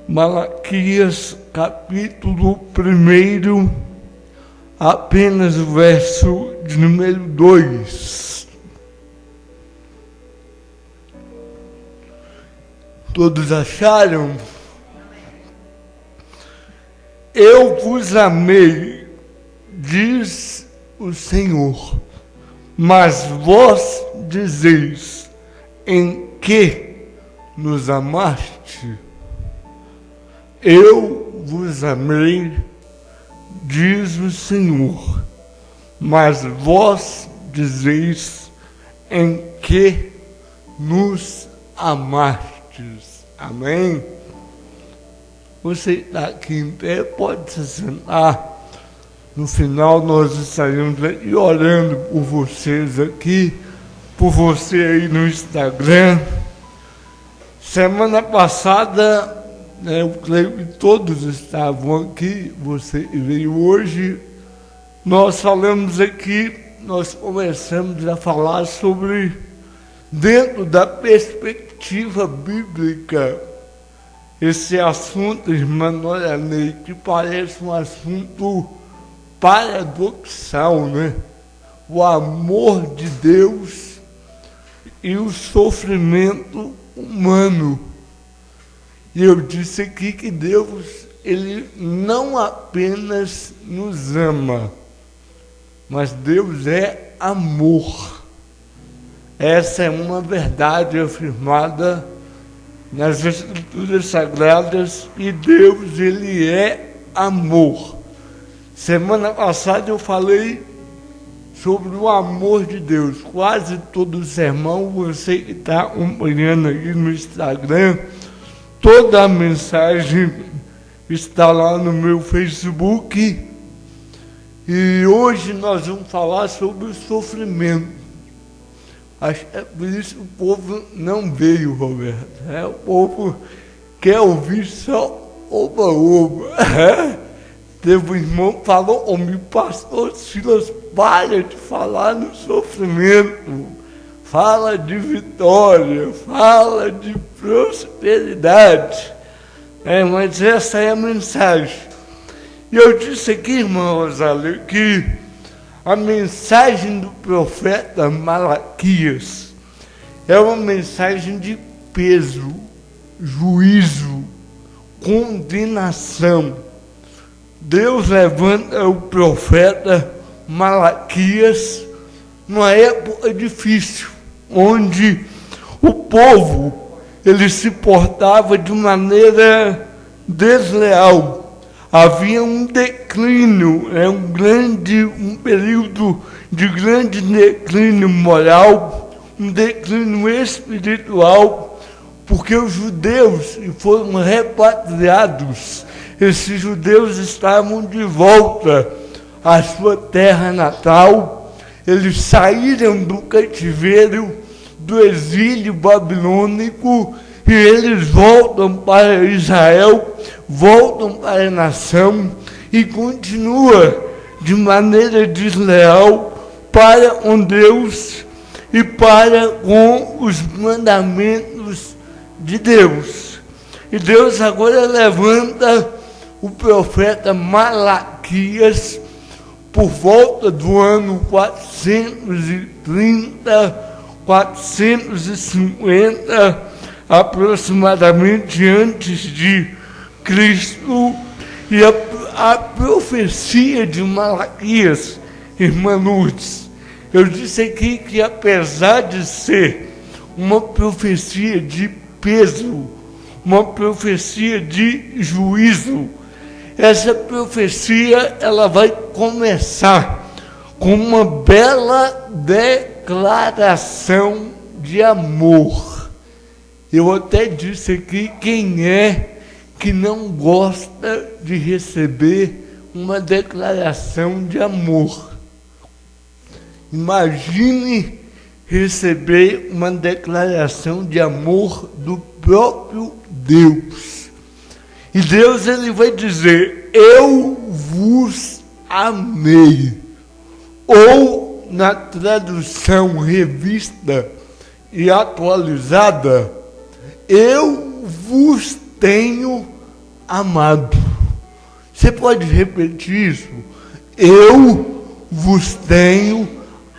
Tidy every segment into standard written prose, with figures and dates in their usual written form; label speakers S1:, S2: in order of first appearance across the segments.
S1: Malaquias, capítulo 1, apenas o verso de número 2. Todos acharam? Eu vos amei, diz o Senhor, mas vós dizeis: em que nos amaste? Eu vos amei, diz o Senhor, mas vós dizeis: em que nos amastes? Amém? Você está aqui em pé, pode se sentar. No final nós estaremos aqui orando por vocês aqui, por você aí no Instagram. Semana passada, eu creio que todos estavam aqui, você veio hoje, nós falamos aqui, nós começamos a falar sobre, dentro da perspectiva bíblica, esse assunto, irmã Noranei, que parece um assunto paradoxal, né? O amor de Deus e o sofrimento humano. E eu disse aqui que Deus, Ele não apenas nos ama, mas Deus é amor. Essa é uma verdade afirmada nas Escrituras Sagradas, e Deus, Ele é amor. Semana passada eu falei sobre o amor de Deus. Quase todo o sermão, você que está acompanhando aí no Instagram, toda a mensagem está lá no meu Facebook. E hoje nós vamos falar sobre o sofrimento. Acho que é por isso que o povo não veio, Roberto. O povo quer ouvir só oba-oba. Teve um irmão que falou: meu pastor Silas, para de falar no sofrimento. Fala de vitória, fala de prosperidade. Mas essa é a mensagem. E eu disse aqui, irmã Rosália, que a mensagem do profeta Malaquias é uma mensagem de peso, juízo, condenação. Deus levanta o profeta Malaquias numa época difícil, onde o povo ele se portava de maneira desleal. Havia um declínio, um período de grande declínio moral, um declínio espiritual, porque os judeus foram repatriados. Esses judeus estavam de volta à sua terra natal. Eles saíram do cativeiro, do exílio babilônico, e eles voltam para Israel, voltam para a nação e continua de maneira desleal para com Deus e para com os mandamentos de Deus. E Deus agora levanta o profeta Malaquias por volta do ano 430, 450, aproximadamente antes de Cristo. E a profecia de Malaquias, irmã Lourdes, eu disse aqui que apesar de ser uma profecia de peso, uma profecia de juízo, essa profecia ela vai começar com uma bela declaração de amor. Eu até disse aqui: quem é que não gosta de receber uma declaração de amor? Imagine receber uma declaração de amor do próprio Deus. E Deus ele vai dizer: eu vos amei. ou na tradução revista e atualizada, eu vos tenho amado. Você pode repetir isso? Eu vos tenho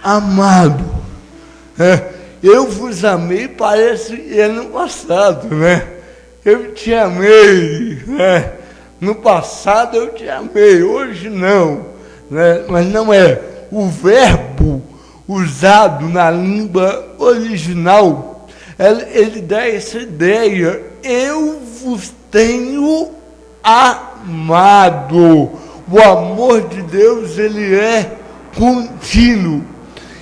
S1: amado. Eu vos amei, parece ano passado, né? Eu te amei, né? No passado eu te amei, hoje não, né? Mas não é. O verbo usado na língua original, ele dá essa ideia. Eu vos tenho amado. O amor de Deus, ele é contínuo.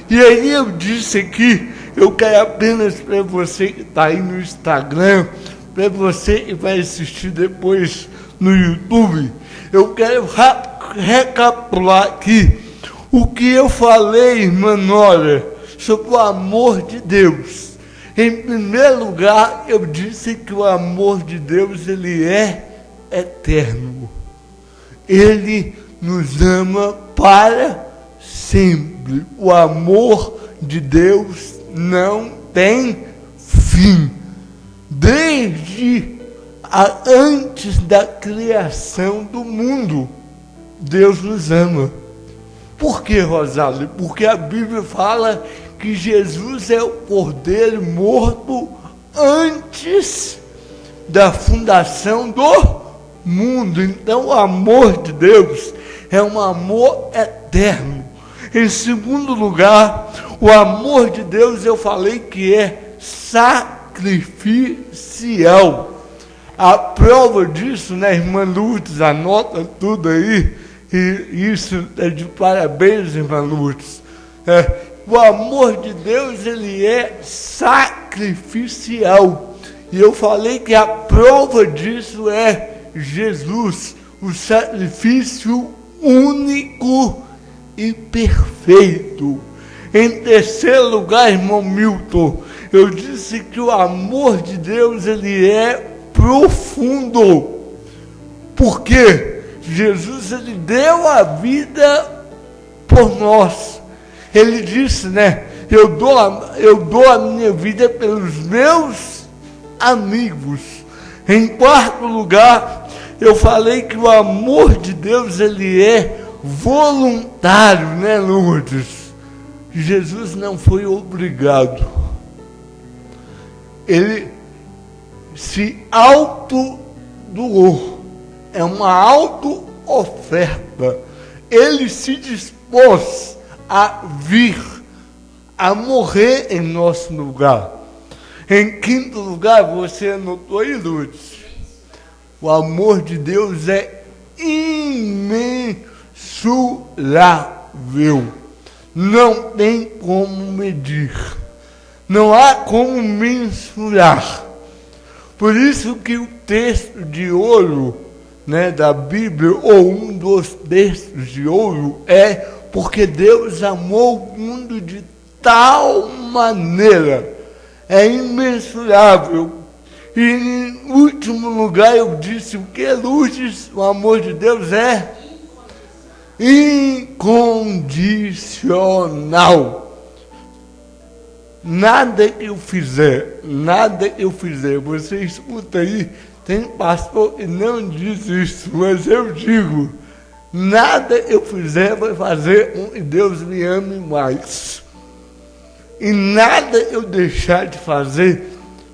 S1: E aí eu disse aqui, eu quero apenas para você que está aí no Instagram, para você que vai assistir depois no YouTube, eu quero recapitular aqui o que eu falei, irmã Nora, sobre o amor de Deus. Em primeiro lugar, eu disse que o amor de Deus, ele é eterno. Ele nos ama para sempre. O amor de Deus não tem fim. Desde antes da criação do mundo, Deus nos ama. Por que, Rosália? Porque a Bíblia fala que Jesus é o Cordeiro morto antes da fundação do mundo. Então, o amor de Deus é um amor eterno. Em segundo lugar, o amor de Deus, eu falei que é sacrificial. A prova disso, né, irmã Lourdes, anota tudo aí, e isso é de parabéns, irmã Lourdes. O amor de Deus, ele é sacrificial. E eu falei que a prova disso é Jesus, o sacrifício único e perfeito. Em terceiro lugar, irmão Milton, eu disse que o amor de Deus, ele é profundo. Por quê? Jesus, ele deu a vida por nós. Ele disse, né? Eu dou a minha vida pelos meus amigos. Em quarto lugar, eu falei que o amor de Deus, ele é voluntário, né, Lourdes? Jesus não foi obrigado. Ele se auto-doou. É uma auto-oferta. Ele se dispôs a vir, a morrer em nosso lugar. Em quinto lugar, você anotou aí, Lourdes? O amor de Deus é imensurável. Não tem como medir. Não há como mensurar. Por isso que o texto de ouro, né, da Bíblia, ou um dos textos de ouro, é porque Deus amou o mundo de tal maneira. É imensurável. E em último lugar eu disse o que, Lourdes? O amor de Deus é incondicional. Nada que eu fizer, você escuta aí, tem pastor que não diz isso, mas eu digo, nada eu fizer vai fazer com que Deus me ame mais. E nada eu deixar de fazer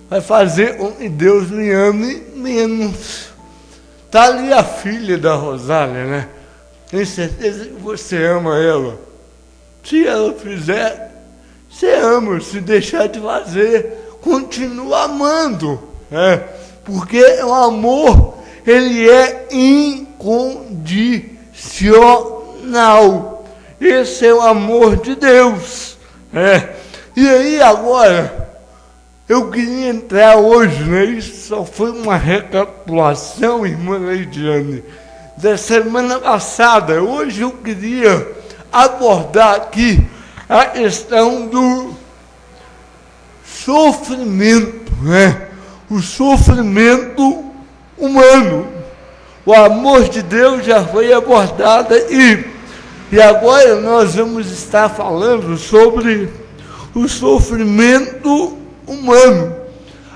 S1: vai fazer com que Deus me ame menos. Está ali a filha da Rosália, né? Tenho certeza que você ama ela. Se ela fizer, você ama. Se deixar de fazer, continua amando. Né? Porque o amor, ele é incondicional. Esse é o amor de Deus. E aí agora, eu queria entrar hoje, né? Isso só foi uma recapitulação, irmã Leidiane, da semana passada. Hoje eu queria abordar aqui a questão do sofrimento, né? O sofrimento humano. O amor de Deus já foi abordado e E agora nós vamos estar falando sobre o sofrimento humano.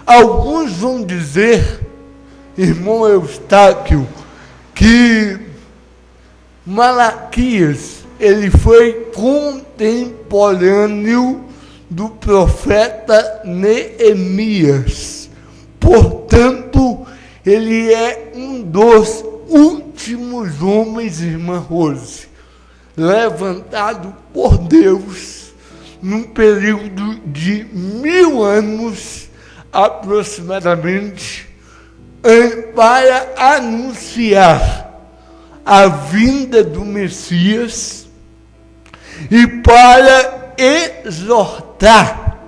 S1: Alguns vão dizer, irmão Eustáquio, que Malaquias, ele foi contemporâneo do profeta Neemias. Portanto, ele é um dos últimos homens, irmã Rose, levantado por Deus num período de 1000 anos aproximadamente, para anunciar a vinda do Messias e para exortar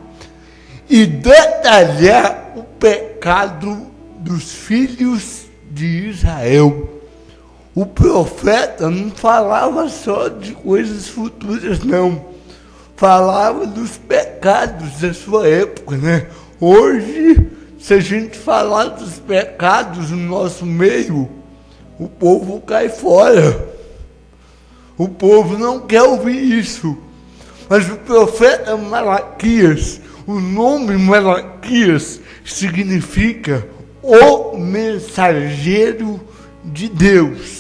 S1: e detalhar o pecado dos filhos de Israel. O profeta não falava só de coisas futuras, não. Falava dos pecados da sua época, né? Hoje, se a gente falar dos pecados no nosso meio, o povo cai fora. O povo não quer ouvir isso. Mas o profeta Malaquias, o nome Malaquias significa o mensageiro de Deus.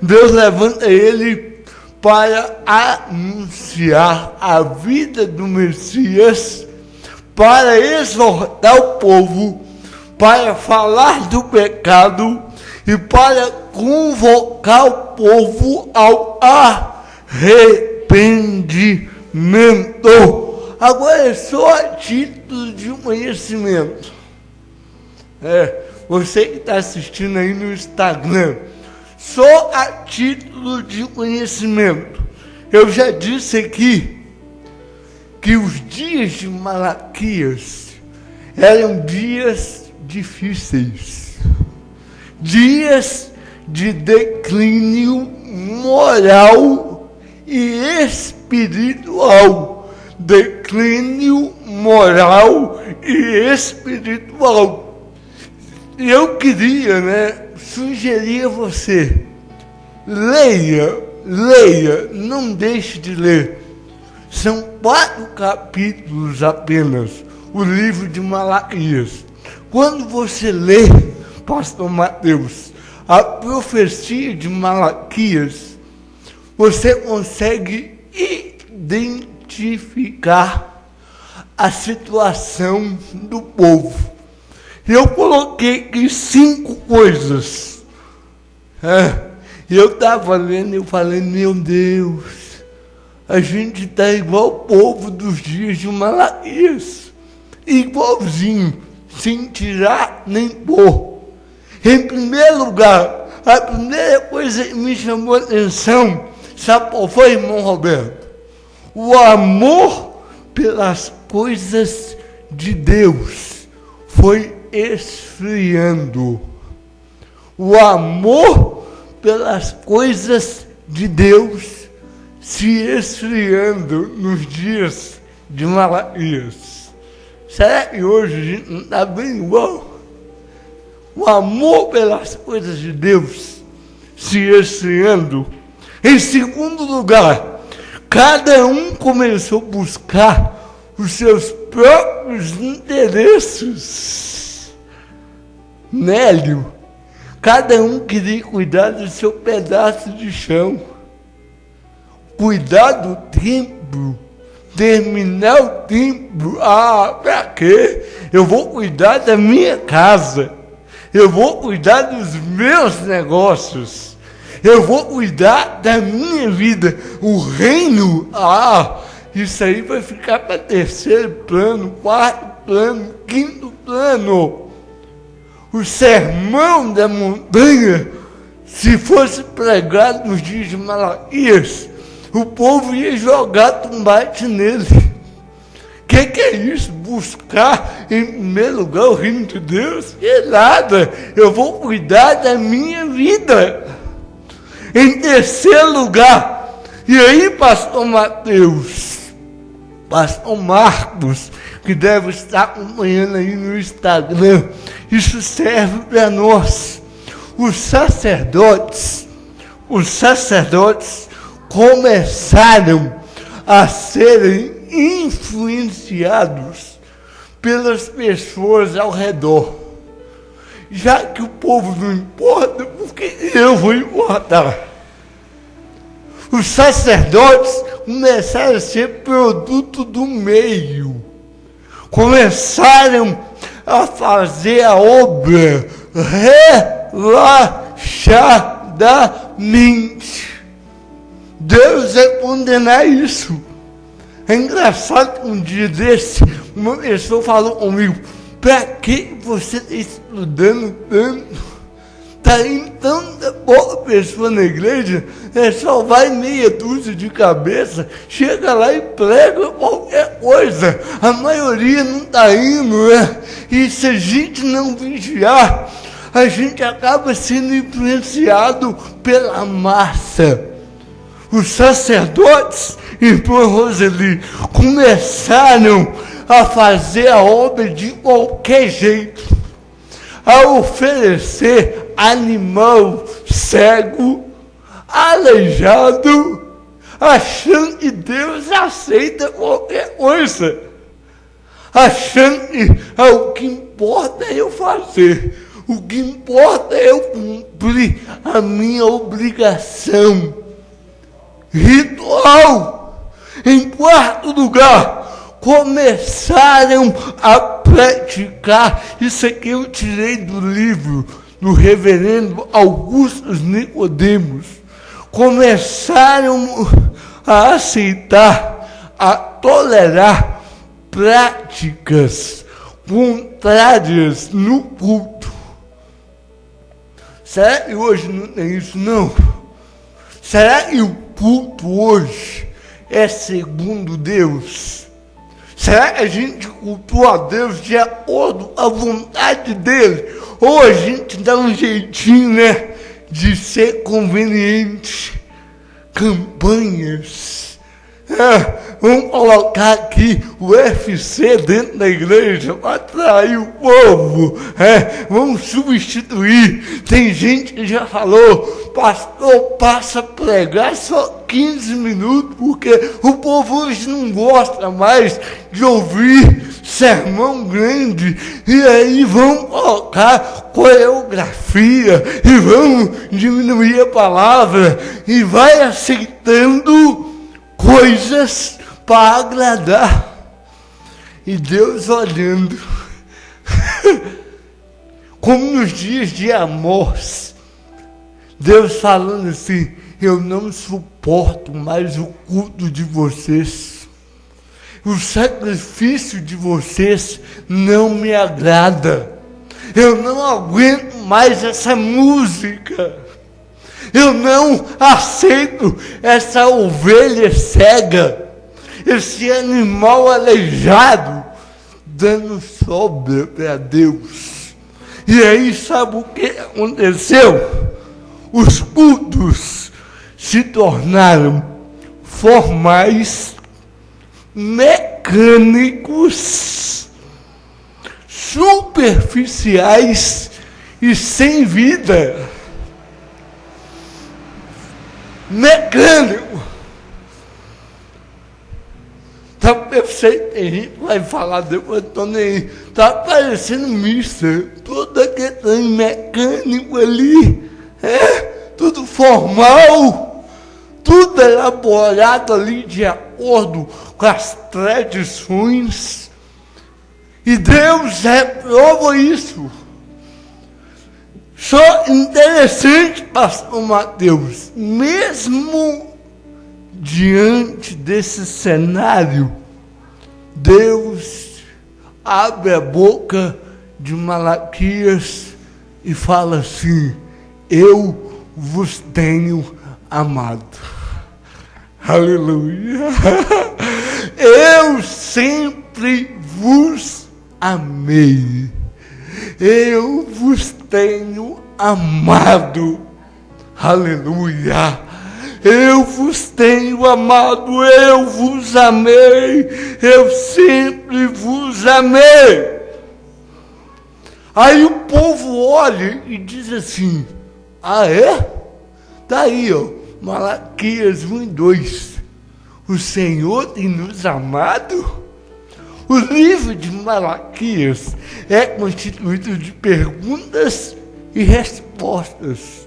S1: Deus levanta ele para anunciar a vida do Messias, para exortar o povo, para falar do pecado e para convocar o povo ao arrependimento. Agora é só a título de conhecimento. Você que está assistindo aí no Instagram, só a título de conhecimento, eu já disse aqui que os dias de Malaquias eram dias difíceis, dias de declínio moral e espiritual. Declínio moral e espiritual. E eu queria, sugerir a você, leia, não deixe de ler. São 4 capítulos apenas, o livro de Malaquias. Quando você lê, pastor Mateus, a profecia de Malaquias, você consegue identificar a situação do povo. Eu coloquei aqui 5 coisas. Eu estava lendo e eu falei, meu Deus, a gente está igual o povo dos dias de Malaquias. Igualzinho, sem tirar nem pôr. Em primeiro lugar, a primeira coisa que me chamou a atenção, sabe qual foi, irmão Roberto? O amor pelas coisas de Deus foi esfriando. O amor pelas coisas de Deus se esfriando nos dias de Malaquias. Será que hoje a gente não está bem igual? O amor pelas coisas de Deus se esfriando. Em segundo lugar, cada um começou a buscar os seus próprios interesses. Nélio, cada um queria cuidar do seu pedaço de chão, cuidar do templo, terminar o templo. Para quê? Eu vou cuidar da minha casa, eu vou cuidar dos meus negócios, eu vou cuidar da minha vida. O reino, isso aí vai ficar para 3º plano, 4º plano, 5º plano. O sermão da montanha, se fosse pregado nos dias de Malaquias, o povo ia jogar tomate nele. Que é isso? Buscar em primeiro lugar o reino de Deus? Que nada, eu vou cuidar da minha vida. Em terceiro lugar, e aí, pastor Mateus, pastor Marcos, que deve estar acompanhando aí no Instagram, isso serve para nós. Os sacerdotes começaram a serem influenciados pelas pessoas ao redor. Já que o povo não importa, por que eu vou importar? Os sacerdotes começaram a ser produto do meio. Começaram a fazer a obra relaxadamente. Deus vai condenar isso. É engraçado que um dia desse, uma pessoa falou comigo: para que você está estudando tanto? Está indo tanta boa pessoa na igreja, só vai meia dúzia de cabeça, chega lá e prega qualquer coisa. A maioria não está indo, né? E se a gente não vigiar, a gente acaba sendo influenciado pela massa. Os sacerdotes, irmã Roseli, começaram a fazer a obra de qualquer jeito, a oferecer animal cego, aleijado, achando que Deus aceita qualquer coisa, achando que o que importa é eu fazer, o que importa é eu cumprir a minha obrigação. Ritual. Em quarto lugar, começaram a praticar, isso aqui eu tirei do livro do reverendo Augusto Nicodemos, começaram a aceitar, a tolerar práticas contrárias no culto. Será que hoje não tem isso não? Será que o culto hoje é segundo Deus? Será que a gente cultua a Deus de acordo com a vontade dele? Ou a gente dá um jeitinho, né, de ser conveniente? Campanhas. Vamos colocar aqui o UFC dentro da igreja para atrair o povo. Vamos substituir. Tem gente que já falou: pastor, passa a pregar só 15 minutos, porque o povo hoje não gosta mais de ouvir sermão grande. E aí vamos colocar coreografia e vamos diminuir a palavra e vai aceitando coisas para agradar. E Deus olhando, como nos dias de Amós, Deus falando assim: eu não suporto mais o culto de vocês, o sacrifício de vocês não me agrada, eu não aguento mais essa música, eu não aceito essa ovelha cega, esse animal aleijado, dando sobra para Deus. E aí, sabe o que aconteceu? Os cultos se tornaram formais, mecânicos, superficiais e sem vida. Mecânico. Eu sei, tem gente que vai falar depois, eu tô nem aí. Tá parecendo missa. Tudo aquele trem mecânico ali. Tudo formal. Tudo elaborado ali de acordo com as tradições. E Deus reprova isso. Só interessante, pastor Mateus, mesmo diante desse cenário, Deus abre a boca de Malaquias e fala assim: eu vos tenho amado. Aleluia! Eu sempre vos amei. Eu vos tenho amado. Aleluia! Eu vos tenho amado, eu vos amei, eu sempre vos amei. Aí o povo olha e diz assim: ah é? Tá aí, ó, Malaquias 1:2. O Senhor tem nos amado. O livro de Malaquias é constituído de perguntas e respostas.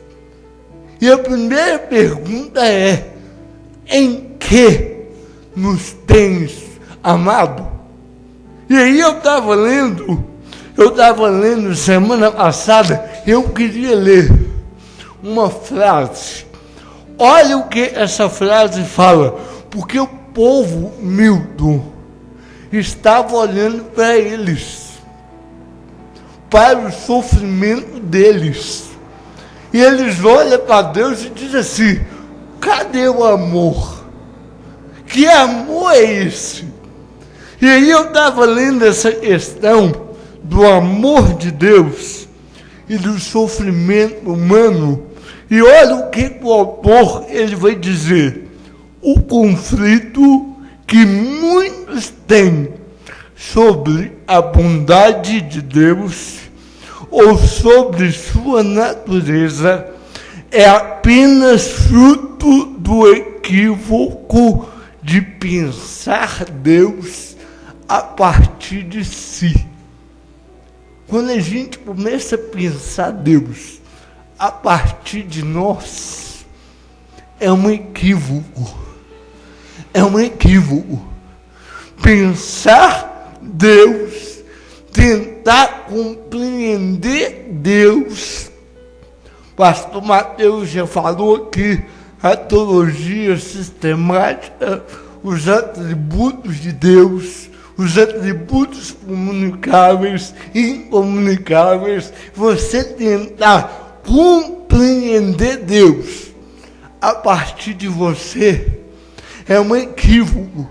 S1: E a primeira pergunta é: em que nos tens amado? E aí eu estava lendo semana passada, eu queria ler uma frase. Olha o que essa frase fala, porque o povo Milton estava olhando para eles, para o sofrimento deles, e eles olham para Deus e dizem assim: cadê o amor? Que amor é esse? E aí eu estava lendo essa questão do amor de Deus e do sofrimento humano, e olha o que o autor ele vai dizer: o conflito que muitos têm sobre a bondade de Deus ou sobre sua natureza é apenas fruto do equívoco de pensar Deus a partir de si. Quando a gente começa a pensar Deus a partir de nós, é um equívoco. É um equívoco. Pensar Deus, tentar compreender Deus. Pastor Mateus já falou aqui, a teologia sistemática, os atributos de Deus, os atributos comunicáveis e incomunicáveis. Você tentar compreender Deus a partir de você é um equívoco,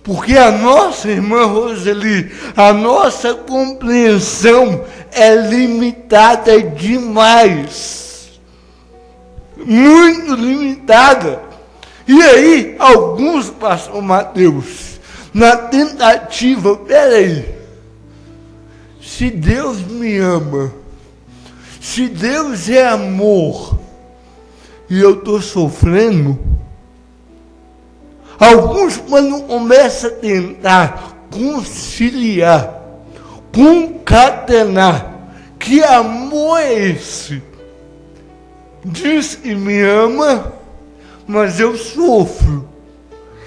S1: porque a nossa irmã Roseli, a nossa compreensão é limitada demais, muito limitada. E aí, alguns, pastor Mateus, na tentativa, peraí, se Deus me ama, se Deus é amor, e eu estou sofrendo, alguns, quando começam a tentar conciliar, concatenar, que amor é esse? Diz que me ama, mas eu sofro.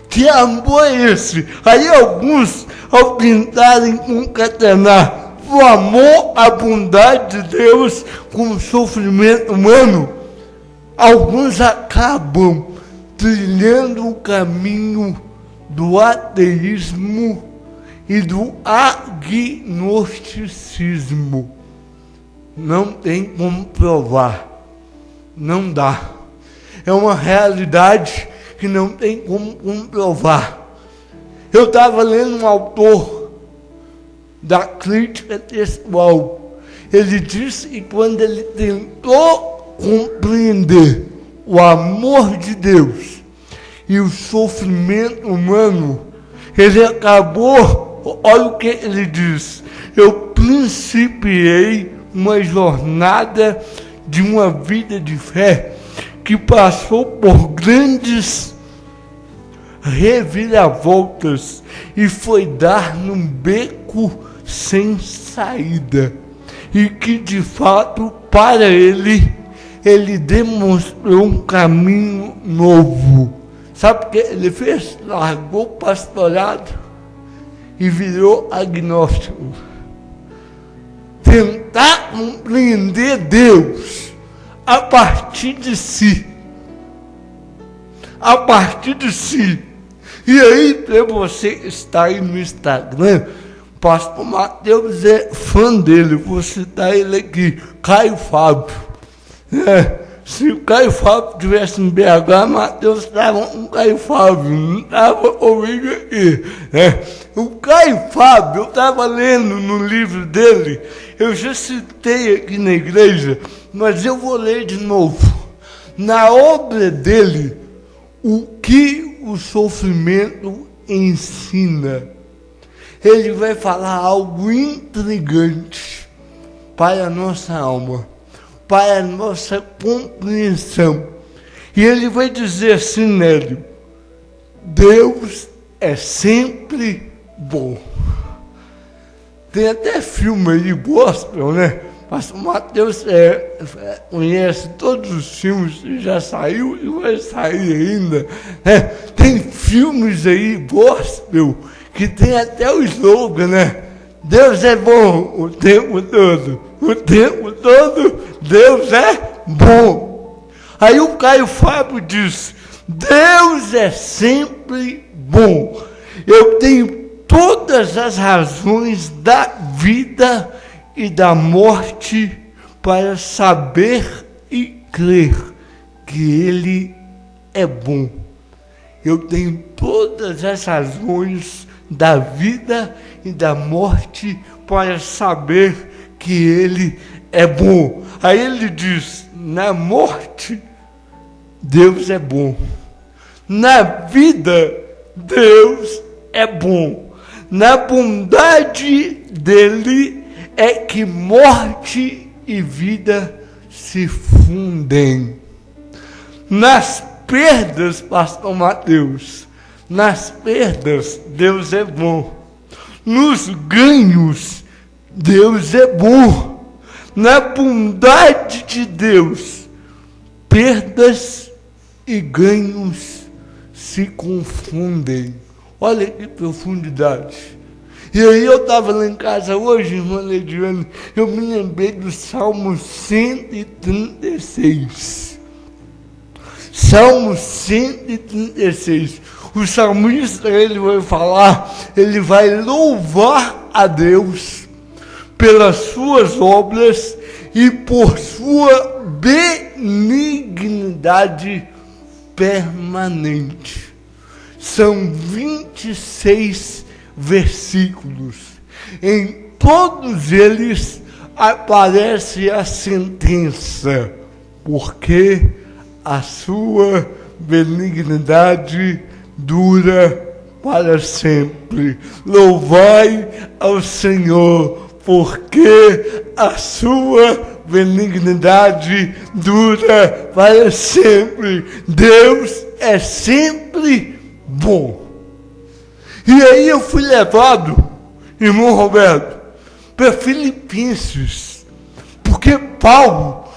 S1: Que amor é esse? Aí alguns, ao tentarem concatenar o amor, a bondade de Deus com o sofrimento humano, alguns acabam trilhando o caminho do ateísmo e do agnosticismo. Não tem como provar. Não dá. É uma realidade que não tem como comprovar. Eu estava lendo um autor da crítica textual. Ele disse que quando ele tentou compreender o amor de Deus e o sofrimento humano, ele acabou, olha o que ele diz: eu principiei uma jornada de uma vida de fé que passou por grandes reviravoltas e foi dar num beco sem saída, e que de fato para ele demonstrou um caminho novo. Sabe o que ele fez? Largou o pastorado e virou agnóstico. Tentar compreender Deus a partir de si. A partir de si. E aí, para você que está aí no Instagram, pastor Mateus é fã dele, vou citar ele aqui, Caio Fábio. Se o Caio Fábio estivesse em BH, Mateus estava com o Caio Fábio, não estava comigo aqui. O Caio Fábio, eu estava lendo no livro dele, eu já citei aqui na igreja, mas eu vou ler de novo. Na obra dele, o que o sofrimento ensina. Ele vai falar algo intrigante para a nossa alma, para a nossa compreensão. E ele vai dizer assim, Nélio: Deus é sempre bom. Tem até filme aí, gospel, né? Pastor Mateus conhece todos os filmes que já saiu e vai sair ainda. Né? Tem filmes aí, gospel, que tem até o slogan, né? Deus é bom o tempo todo. O tempo todo, Deus é bom. Aí o Caio Fábio diz: Deus é sempre bom. Eu tenho todas as razões da vida e da morte para saber e crer que Ele é bom. Eu tenho todas as razões da vida e da morte para saber que Ele é bom. Aí ele diz: na morte, Deus é bom. Na vida, Deus é bom. Na bondade dele é que morte e vida se fundem. Nas perdas, pastor Mateus, nas perdas, Deus é bom. Nos ganhos, Deus é bom. Na bondade de Deus, perdas e ganhos se confundem. Olha que profundidade. E aí eu estava lá em casa hoje, irmã Lediane, eu me lembrei do Salmo 136. Salmo 136. O salmista, ele vai falar, ele vai louvar a Deus pelas suas obras e por sua benignidade permanente. São 26 versículos. Em todos eles aparece a sentença: porque a sua benignidade dura para sempre. Louvai ao Senhor, porque a sua benignidade dura para sempre. Deus é sempre bom. E aí eu fui levado, irmão Roberto, para Filipenses, porque Paulo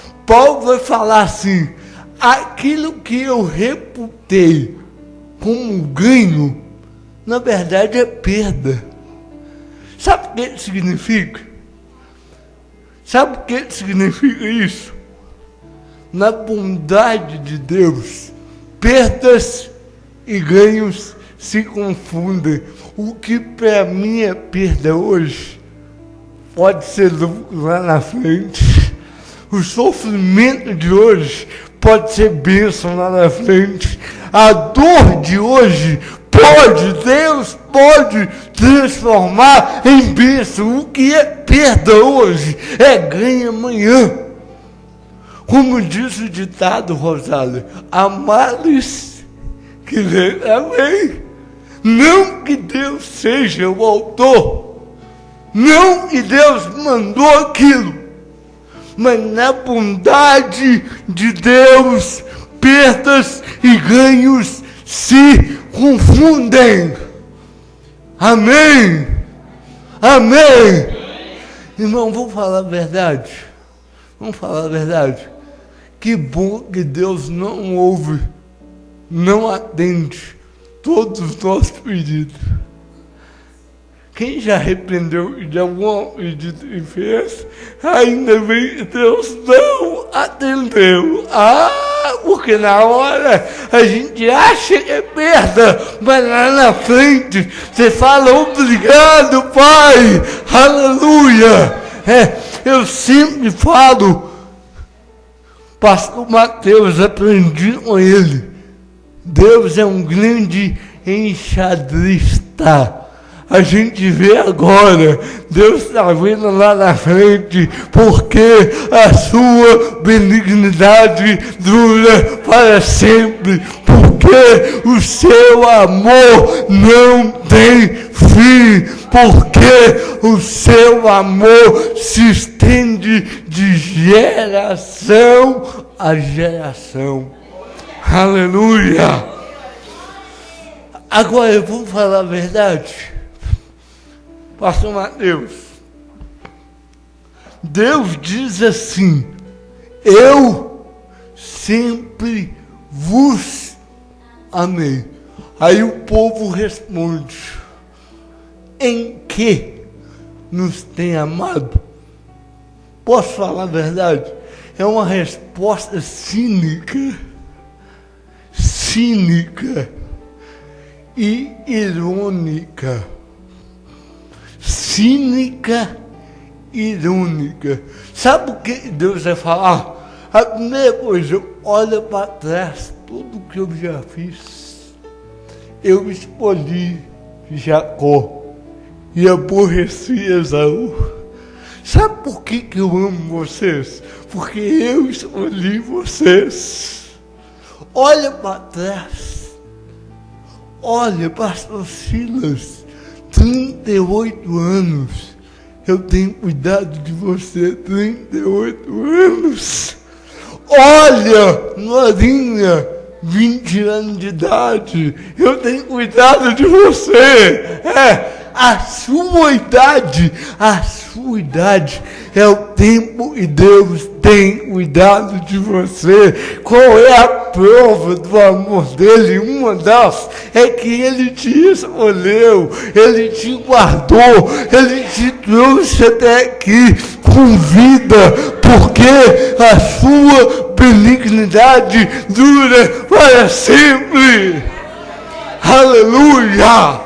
S1: vai falar assim: aquilo que eu reputei como ganho, na verdade é perda. Sabe o que significa? Sabe o que significa isso? Na bondade de Deus, perdas e ganhos se confundem. O que para mim é perda hoje, pode ser lucro lá na frente. O sofrimento de hoje pode ser bênção lá na frente. A dor de hoje Deus pode transformar em bênção. O que é perda hoje é ganho amanhã. Como diz o ditado, Rosália: há males que vem amém. Não que Deus seja o autor, não que Deus mandou aquilo, mas na bondade de Deus, perdas e ganhos se confundem. Amém? Amém? Irmão, vamos falar a verdade. Vamos falar a verdade. Que bom que Deus não ouve, não atende todos os nossos pedidos. Quem já arrependeu de algum pedido e fez, ainda bem que Deus não atendeu. Porque na hora a gente acha que é perda, mas lá na frente você fala: obrigado, Pai, aleluia. Eu sempre falo, pastor Mateus, aprendi com ele: Deus é um grande enxadrista. A gente vê agora, Deus está vendo lá na frente, porque a sua benignidade dura para sempre, porque o seu amor não tem fim, porque o seu amor se estende de geração a geração. Aleluia! Agora eu vou falar a verdade. Pastor Mateus, Deus diz assim: eu sempre vos amei. Aí o povo responde: em que nos tem amado? Posso falar a verdade? É uma resposta cínica e irônica. Cínica e irônica. Sabe o que Deus vai falar? A primeira coisa, olha para trás tudo que eu já fiz. Eu escolhi Jacó e aborreci Esaú. Sabe por que eu amo vocês? Porque eu escolhi vocês. Olha para trás. Olha, pastor Silas, 38 anos. Eu tenho cuidado de você, 38 anos. Olha, Norinha, 20 anos de idade. Eu tenho cuidado de você. A sua idade é o tempo e Deus tem cuidado de você. Qual é a prova do amor dele? Uma das é que ele te escolheu, ele te guardou, ele te trouxe até aqui com vida, porque a sua benignidade dura para sempre. Aleluia!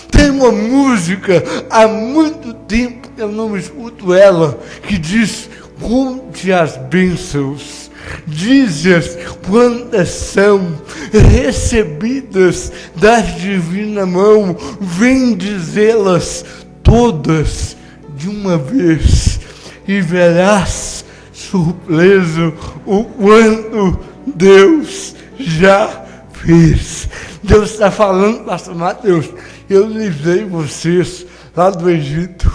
S1: Tem uma música, há muito tempo que eu não escuto ela, que diz: conte as bênçãos, dize-as quantas são, recebidas da divina mão, vem dizê-las todas de uma vez, e verás surpreso o quanto Deus já fez. Deus está falando, pastor Mateus, eu livrei vocês lá do Egito,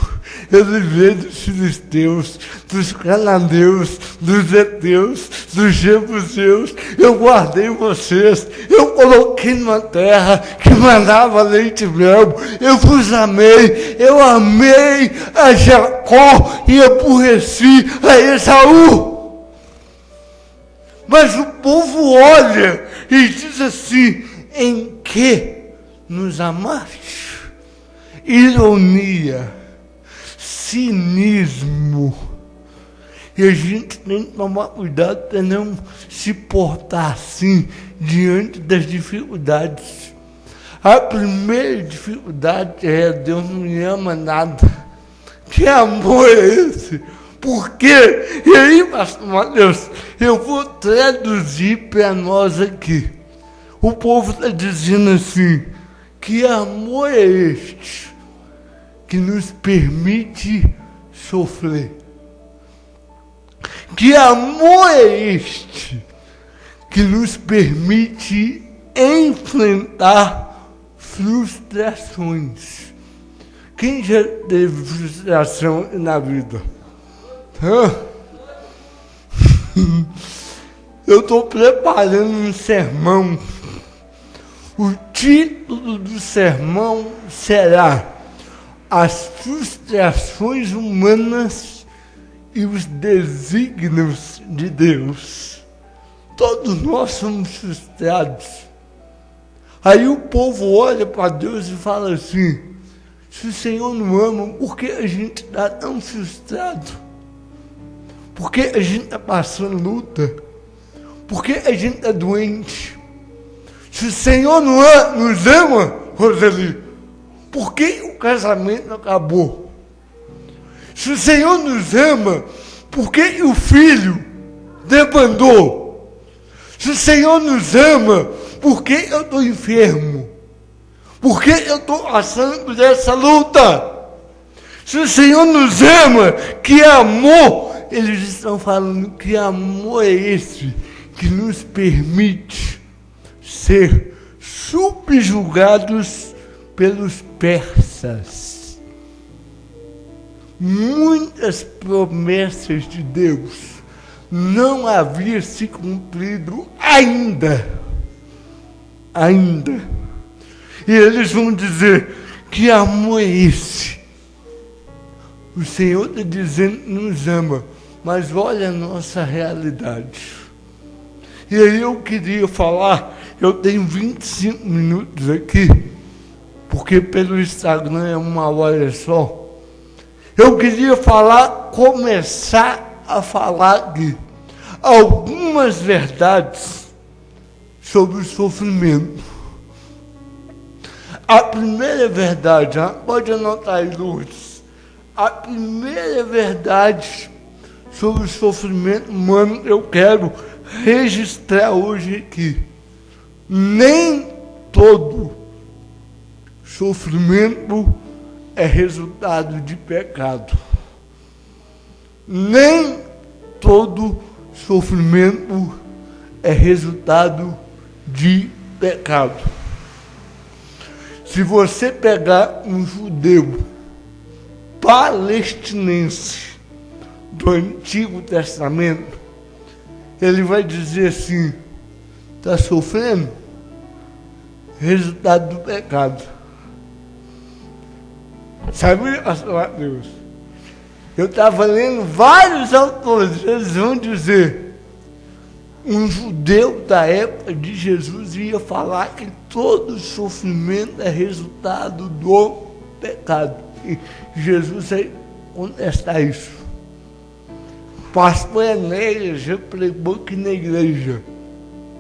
S1: eu livrei dos filisteus, dos cananeus, dos heteus, dos jebuseus, eu guardei vocês, eu coloquei numa terra que mandava leite e mel, eu vos amei, eu amei a Jacó e aborreci a Esaú. Mas o povo olha e diz assim: em que nos amaste? Ironia, cinismo. E a gente tem que tomar cuidado para não se portar assim diante das dificuldades. A primeira dificuldade é: Deus não me ama nada. Que amor é esse? Por quê? E aí, pastor Mateus, eu vou traduzir para nós aqui. O povo está dizendo assim: que amor é este que nos permite sofrer? Que amor é este que nos permite enfrentar frustrações? Quem já teve frustração na vida? Eu estou preparando um sermão. O título do sermão será: as frustrações humanas e os desígnios de Deus. Todos nós somos frustrados. Aí o povo olha para Deus e fala assim: se o Senhor não ama, por que a gente está tão frustrado? Por que a gente está passando luta? Por que a gente está doente? Se o Senhor não nos ama, Roseli, por que o casamento acabou? Se o Senhor nos ama, por que o filho debandou? Se o Senhor nos ama, por que eu estou enfermo? Por que eu estou passando por essa luta? Se o Senhor nos ama, que amor, eles estão falando, que amor é esse que nos permite ser subjugados pelos persas? Muitas promessas de Deus não haviam se cumprido ainda. E eles vão dizer, que amor é esse? O Senhor está dizendo que nos ama, mas olha a nossa realidade. E aí eu queria falar, eu tenho 25 minutos aqui, porque pelo Instagram é 1 hora só. Eu queria começar a falar aqui algumas verdades sobre o sofrimento. A primeira verdade, pode anotar aí, Lourdes. A primeira verdade sobre o sofrimento humano eu quero registrar hoje aqui. Nem todo sofrimento é resultado de pecado. Nem todo sofrimento é resultado de pecado. Se você pegar um judeu palestinense do Antigo Testamento, ele vai dizer assim, está sofrendo? Resultado do pecado. Sabe, pastor Mateus? Eu estava lendo vários autores, eles vão dizer, um judeu da época de Jesus ia falar que todo sofrimento é resultado do pecado. E Jesus vai contestar isso. Pastor Enéas já pregou aqui na igreja,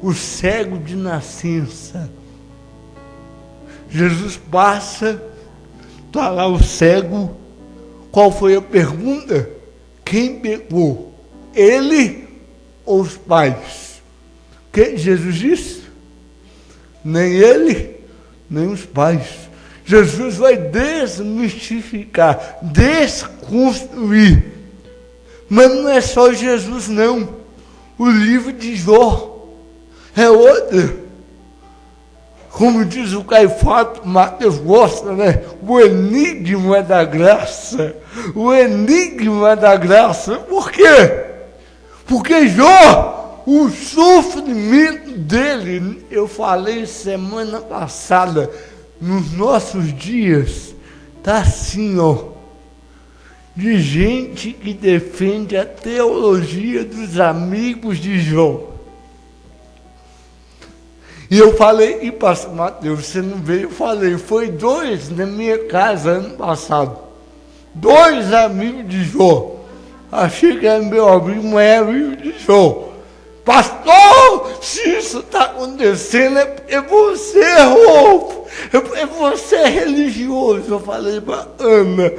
S1: o cego de nascença. Jesus passa, está lá o cego. Qual foi a pergunta? Quem pecou? Ele ou os pais? O que Jesus disse? Nem ele, nem os pais. Jesus vai desmistificar, desconstruir. Mas não é só Jesus, não. O livro de Jó é outra. Como diz o Caifato, Mateus gosta, né? O enigma da graça. O enigma da graça. Por quê? Porque Jó, o sofrimento dele, eu falei semana passada, nos nossos dias, está assim, ó. De gente que defende a teologia dos amigos de Jó. E eu falei, e pastor Mateus, você não veio? Eu falei, foi 2 na minha casa ano passado. 2 amigos de Jó. Achei que era meu amigo, mas é amigo de Jó. Pastor, se isso está acontecendo, é porque você é roubo. É porque você é religioso. Eu falei, Ana,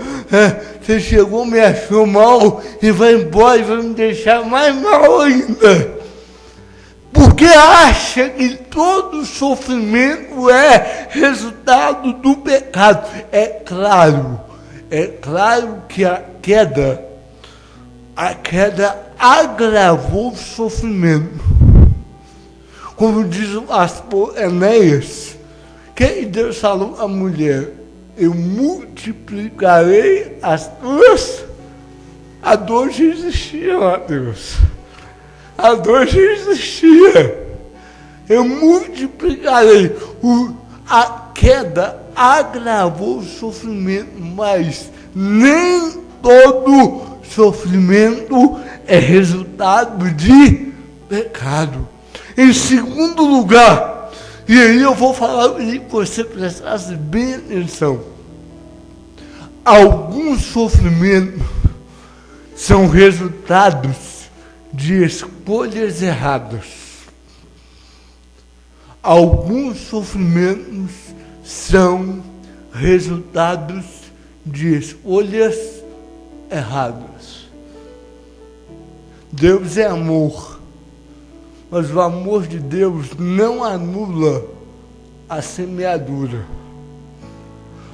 S1: você chegou, me achou mal e vai embora e vai me deixar mais mal ainda. Porque acha que todo sofrimento é resultado do pecado. É claro que a queda agravou o sofrimento. Como diz o pastor Enéas, que Deus falou à mulher, eu multiplicarei as tuas. A dor já existia, Mateus. A dor já existia. Eu multiplicarei. A queda agravou o sofrimento, mas nem todo sofrimento é resultado de pecado. Em segundo lugar, e aí eu vou falar e você prestasse bem atenção, alguns sofrimentos são resultados de escolhas erradas. Alguns sofrimentos são resultados de escolhas erradas. Deus é amor, mas o amor de Deus não anula a semeadura.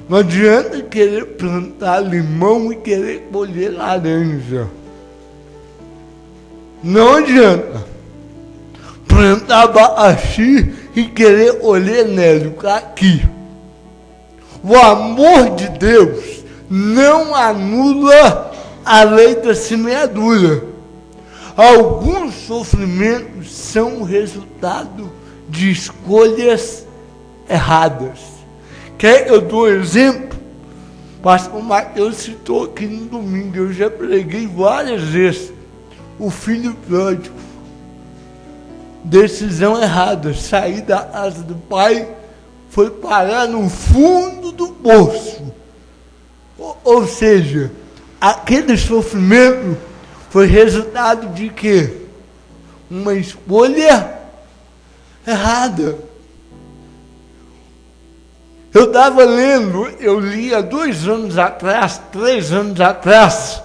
S1: Não adianta querer plantar limão e querer colher laranja. Não adianta plantar abacaxi e querer olhar nele, aqui. O amor de Deus não anula a lei da semeadura. Alguns sofrimentos são resultado de escolhas erradas. Quer que eu dou um exemplo? O pastor Mateus citou aqui no domingo, eu já preguei várias vezes. O filho pródigo. Decisão errada, sair da casa do pai, foi parar no fundo do poço. Ou seja, aquele sofrimento foi resultado de quê? Uma escolha errada. Eu estava lendo, eu li há 2 anos atrás, 3 anos atrás,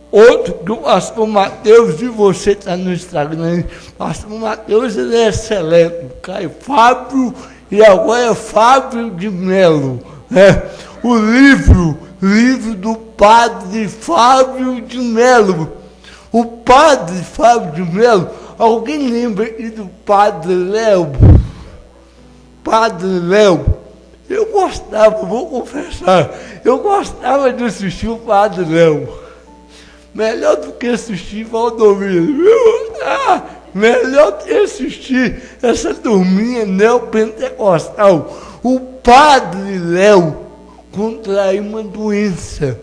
S1: outro que o pastor Mateus, e você está no Instagram, o pastor Mateus, ele é excelente, Caio Fábio, e agora é Fábio de Melo, o livro do padre Fábio de Melo. O padre Fábio de Melo, alguém lembra do padre Léo? Padre Léo. Eu gostava, vou confessar, eu gostava de assistir o padre Léo. Melhor do que assistir Valdomiro, viu? Melhor do que assistir essa turminha neopentecostal. O padre Léo contraiu uma doença.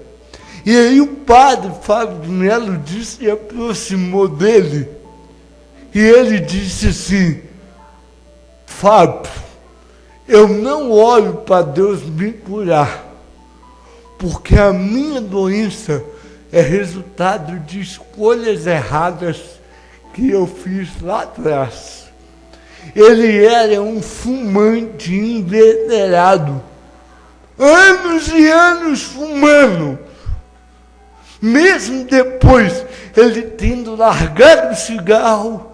S1: E aí o padre Fábio de Melo disse e aproximou dele. E ele disse assim: Fábio, eu não olho para Deus me curar, porque a minha doença é resultado de escolhas erradas que eu fiz lá atrás. Ele era um fumante inveterado, anos e anos fumando. Mesmo depois, ele tendo largado o cigarro,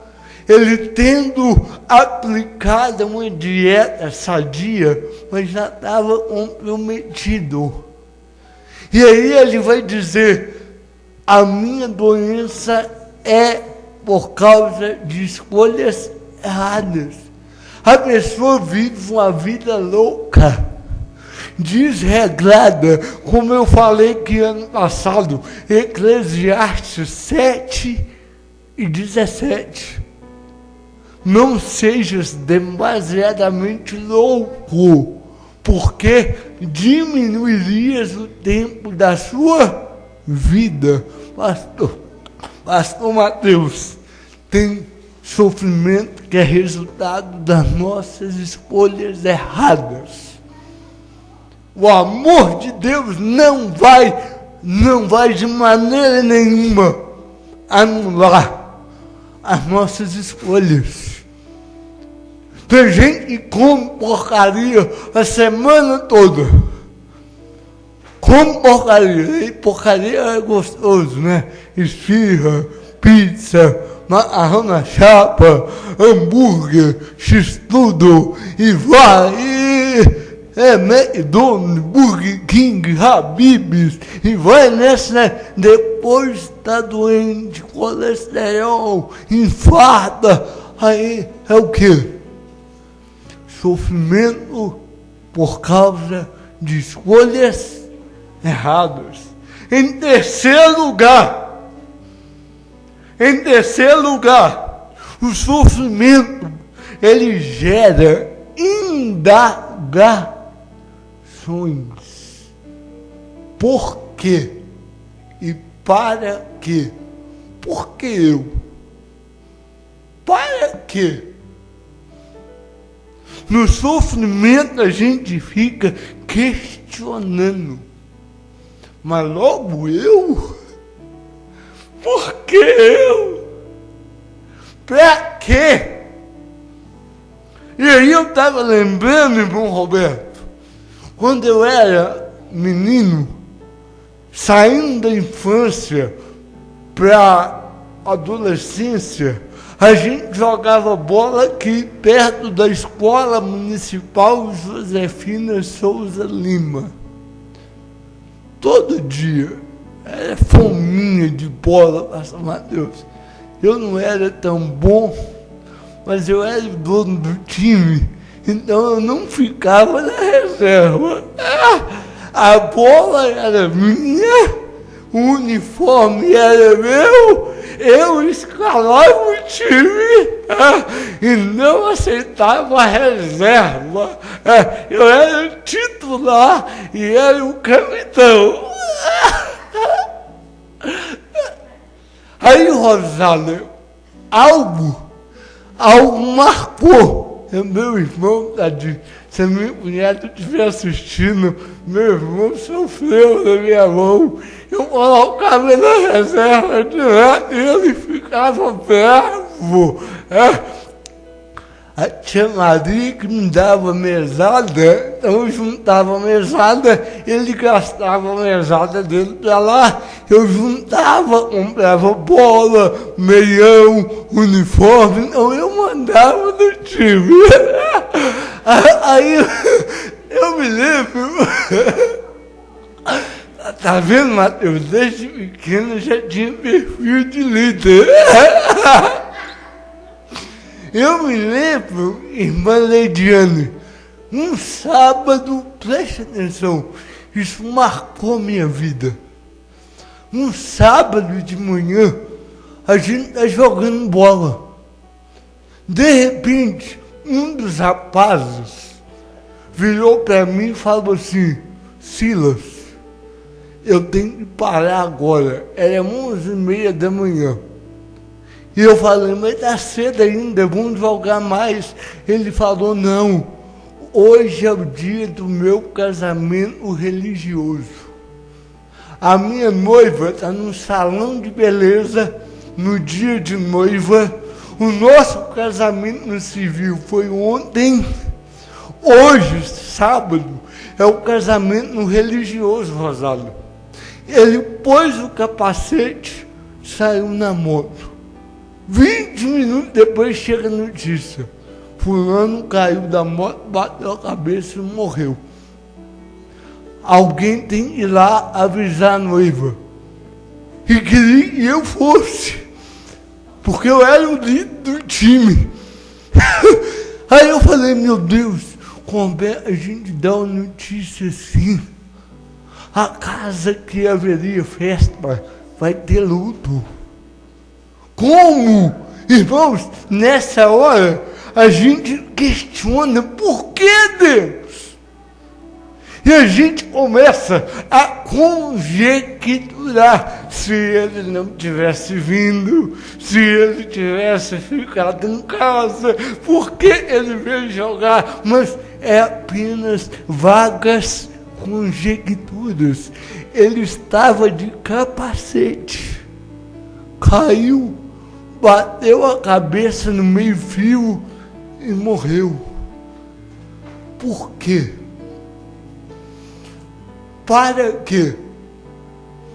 S1: ele tendo aplicado uma dieta sadia, mas já estava comprometido. E aí ele vai dizer: a minha doença é por causa de escolhas erradas. A pessoa vive uma vida louca, desregrada, como eu falei que ano passado, Eclesiastes 7:17. Não sejas demasiadamente louco, porque diminuirias o tempo da sua vida. Pastor Mateus, tem sofrimento que é resultado das nossas escolhas erradas. O amor de Deus não vai de maneira nenhuma anular as nossas escolhas. Tem gente que come porcaria a semana toda. Come porcaria. E porcaria é gostoso, né? Esfirra, pizza, macarrão na chapa, hambúrguer, x-tudo, e vai... McDonald's, Burger King, Habib's, e vai nessa, depois está doente, colesterol, infarta, aí é o quê? Sofrimento por causa de escolhas erradas. Em terceiro lugar, o sofrimento, ele gera indagações. Por quê? E para quê? Por que eu? Para quê? No sofrimento a gente fica questionando. Mas logo eu? Por que eu? Para quê? E aí eu estava lembrando, irmão Roberto, quando eu era menino, saindo da infância para a adolescência, a gente jogava bola aqui perto da Escola Municipal Josefina Souza Lima. Todo dia. Era fominha de bola, pastor Mateus. Eu não era tão bom, mas eu era o dono do time. Então eu não ficava na reserva. A bola era minha, o uniforme era meu, eu escalava o time e não aceitava a reserva. Eu era o titular e era o capitão. Aí, Rosália, algo marcou. Meu irmão, tadinho, se a minha cunhada estiver assistindo, meu irmão sofreu na minha mão. Eu colocava na reserva direto e ele ficava bravo. A tia Maria que me dava mesada, então eu juntava a mesada, ele gastava a mesada dele para lá, eu juntava, comprava bola, meião, uniforme, então eu mandava no time. Aí eu me lembro, tá vendo, Matheus? Desde pequeno já tinha perfil de líder. Eu me lembro, irmã Leidiane, um sábado, preste atenção, isso marcou minha vida. Um sábado de manhã, a gente está jogando bola. De repente, um dos rapazes virou para mim e falou assim: Silas, eu tenho que parar agora. Era 11h30 da manhã. E eu falei, mas está cedo ainda, vamos jogar mais. Ele falou, não, hoje é o dia do meu casamento religioso. A minha noiva está no salão de beleza, no dia de noiva. O nosso casamento no civil foi ontem. Hoje, sábado, é o casamento no religioso, Rosário. Ele pôs o capacete, saiu na moto. 20 minutos depois chega a notícia. Fulano caiu da moto, bateu a cabeça e morreu. Alguém tem que ir lá avisar a noiva. E queria que eu fosse. Porque eu era o líder do time. Aí eu falei, meu Deus, como é a gente dá uma notícia assim? A casa que haveria festa vai ter luto. Como? Irmãos, nessa hora a gente questiona por que Deus? E a gente começa a conjecturar se ele não tivesse vindo, se ele tivesse ficado em casa, por que ele veio jogar? Mas é apenas vagas conjecturas. Ele estava de capacete, caiu, bateu a cabeça no meio-fio e morreu. Por quê? Para quê?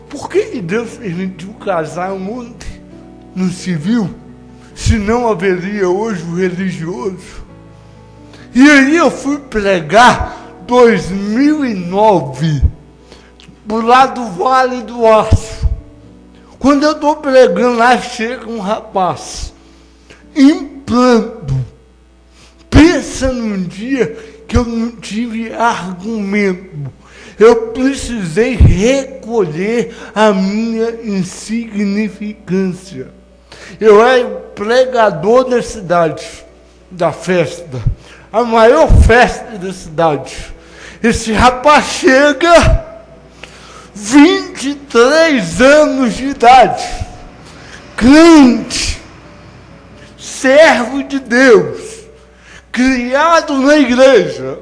S1: Por que Deus permitiu casar ontem no civil, se não haveria hoje o religioso? E aí eu fui pregar 2009, do lado do Vale do Aço. Quando eu estou pregando lá, chega um rapaz, implantado. Pensa num dia que eu não tive argumento. Eu precisei recolher a minha insignificância. Eu era o pregador da cidade, da festa, a maior festa da cidade. Esse rapaz chega, 23 anos de idade, crente, servo de Deus, criado na igreja,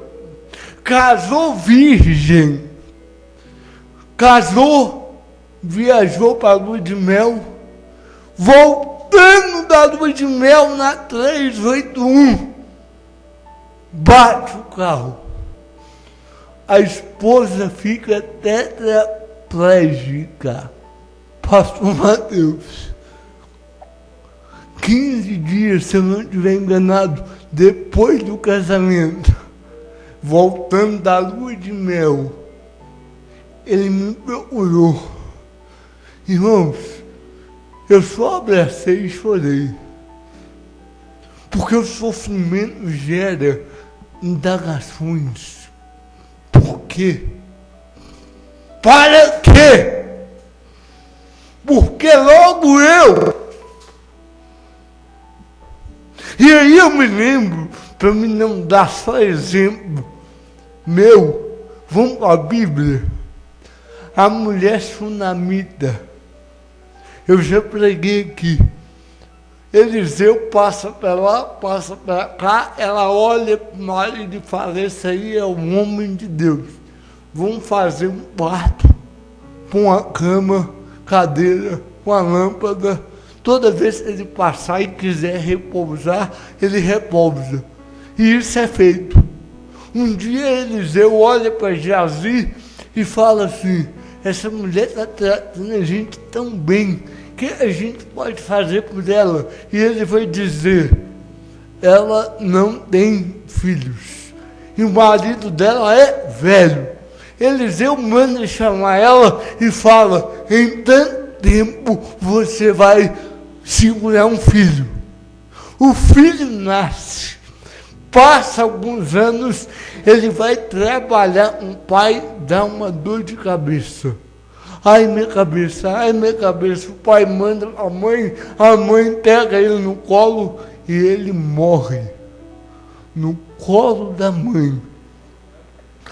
S1: casou virgem, viajou para a lua de mel, voltando da lua de mel na 381, bate o carro. A esposa fica tetraplégica. Pastor Matheus, 15 dias, se eu não estiver enganado, depois do casamento, voltando da lua de mel, ele me procurou. Irmãos, eu só abracei e chorei. Porque o sofrimento gera indagações. Por quê? Para quê? Porque logo eu, E aí eu me lembro, para mim não dar só exemplo meu, vamos para a Bíblia. A mulher sunamita, eu já preguei aqui. Eliseu passa para lá, passa para cá, ela olha para o marido e fala, esse aí é o homem de Deus. Vamos fazer um quarto, com uma cama, cadeira, uma lâmpada. Toda vez que ele passar e quiser repousar, ele repousa. E isso é feito. Um dia Eliseu olha para Geazi e fala assim, essa mulher está tratando a gente tão bem, o que a gente pode fazer por ela? E ele vai dizer, ela não tem filhos. E o marido dela é velho. Eliseu manda chamar ela e fala, em tanto tempo você vai segurar um filho. O filho nasce, passa alguns anos, ele vai trabalhar, um pai dá uma dor de cabeça. Ai minha cabeça, o pai manda a mãe pega ele no colo e ele morre. No colo da mãe.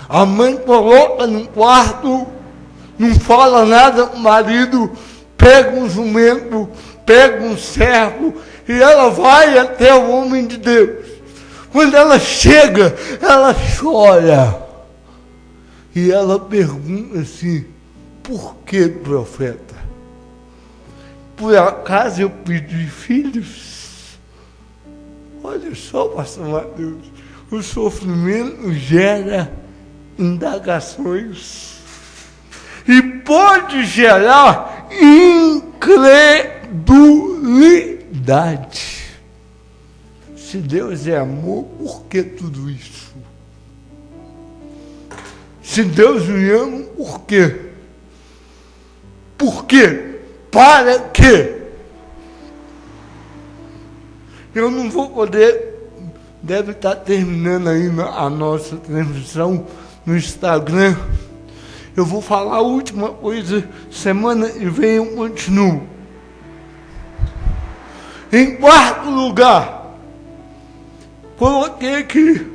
S1: A mãe coloca no quarto, não fala nada com o marido, pega um jumento, pega um servo e ela vai até o homem de Deus. Quando ela chega, ela chora. E ela pergunta assim, por que, profeta? Por acaso eu pedi filhos? Olha só, pastor Mateus, o sofrimento gera indagações e pode gerar incredulidade. Se Deus é amor, por que tudo isso? Se Deus me ama, por quê? Por quê? Para quê? Eu não vou poder, deve estar terminando ainda a nossa transmissão no Instagram. Eu vou falar a última coisa, semana que vem eu continuo. Em quarto lugar, coloquei aqui.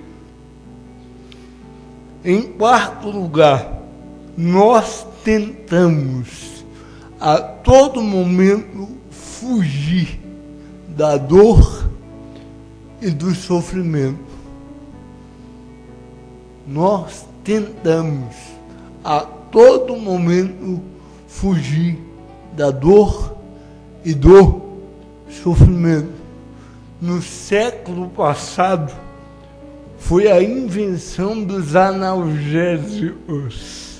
S1: Em quarto lugar, nós tentamos a todo momento fugir da dor e do sofrimento. Nós tentamos a todo momento fugir da dor e do sofrimento. No século passado, foi a invenção dos analgésicos.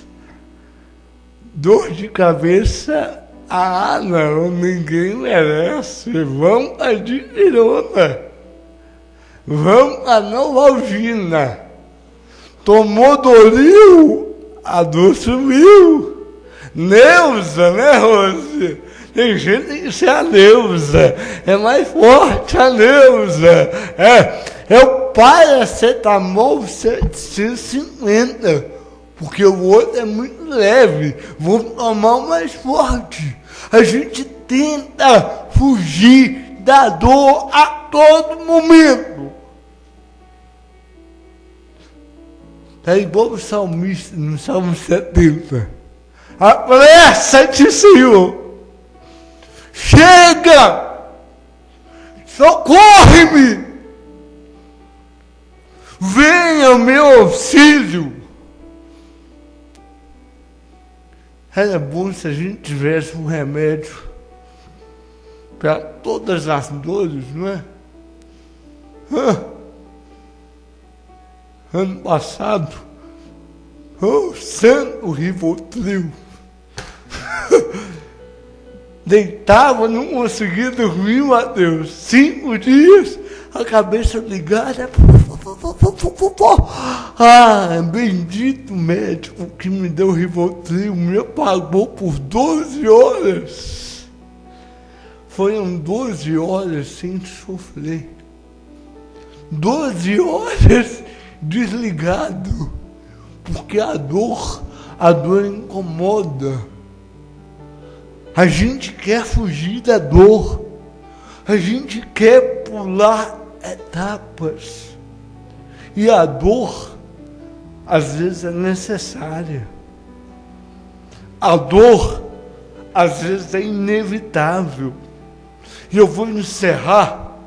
S1: Dor de cabeça, não, ninguém merece. Vamos a dipirona, vamos a novalgina. Tomou Doril, a dor sumiu. Neuza, né, Rose? Tem gente que ser a Neuza, é mais forte a Neuza. É o paracetamol 750. Porque o outro é muito leve, vou tomar o mais forte. A gente tenta fugir da dor a todo momento. Está igual o salmista no Salmo 70. Apressa-te, Senhor. Chega! Socorre-me! Venha ao meu auxílio. Era bom se a gente tivesse um remédio para todas as dores, não é? Ano passado, santo Rivotril. Deitava, não conseguia dormir, Mateus. 5 dias, a cabeça ligada. Bendito médico que me deu Rivotril, me apagou por 12 horas. Foram 12 horas sem sofrer. 12 horas desligado. Porque a dor incomoda. A gente quer fugir da dor. A gente quer pular etapas. E a dor, às vezes, é necessária. A dor, às vezes, é inevitável. E eu vou encerrar.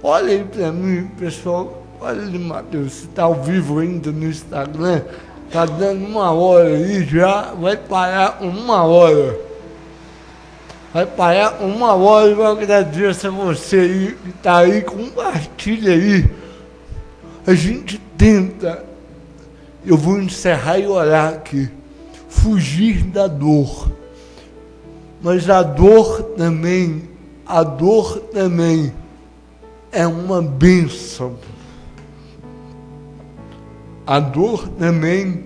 S1: Olha aí para mim, pessoal. Olha ali, Mateus, se está ao vivo ainda no Instagram, está dando 1 hora aí, já vai parar 1 hora. Vai parar 1 hora e eu agradeço a você aí que está aí, compartilha aí. A gente tenta, eu vou encerrar e orar aqui, fugir da dor. Mas a dor também é uma bênção. A dor também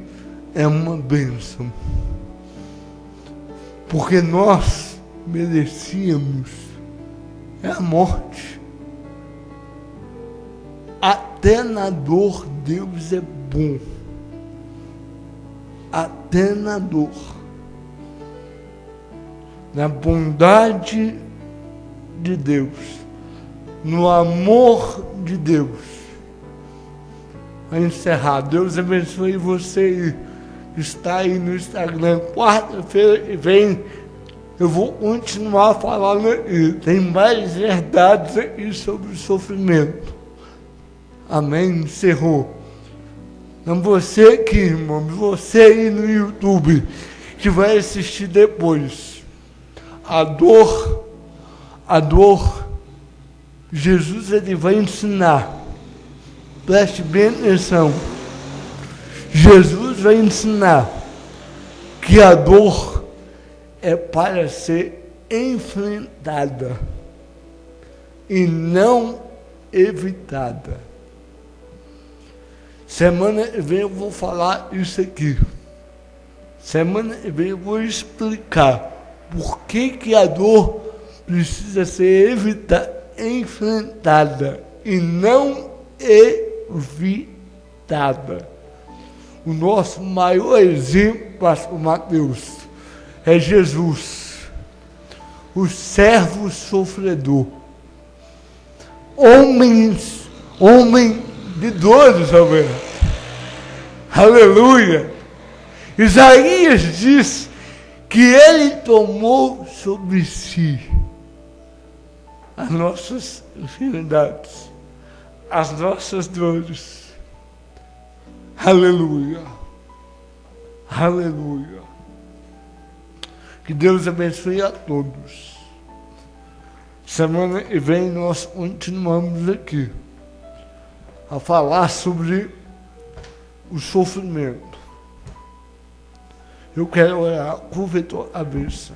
S1: é uma bênção. Porque nós merecíamos a morte. Até na dor Deus é bom. Até na dor. Na bondade de Deus. No amor de Deus. Vai encerrar. Deus abençoe você que está aí no Instagram. Quarta-feira que vem eu vou continuar falando aqui. Tem mais verdades aqui sobre o sofrimento. Amém? Encerrou. Então você aqui, irmão, você aí no YouTube, que vai assistir depois. A dor, Jesus ele vai ensinar. Preste bem atenção. Jesus vai ensinar que a dor é para ser enfrentada e não evitada. Semana que vem eu vou falar isso aqui. Semana que vem eu vou explicar por que a dor precisa ser enfrentada e não evitada. O nosso maior exemplo, pastor Mateus, é Jesus, o servo sofredor. Homem de dores, aleluia. Isaías diz que ele tomou sobre si as nossas enfermidades, as nossas dores. Aleluia. Aleluia. Que Deus abençoe a todos. Semana que vem nós continuamos aqui a falar sobre o sofrimento. Eu quero orar, curva a tua cabeça.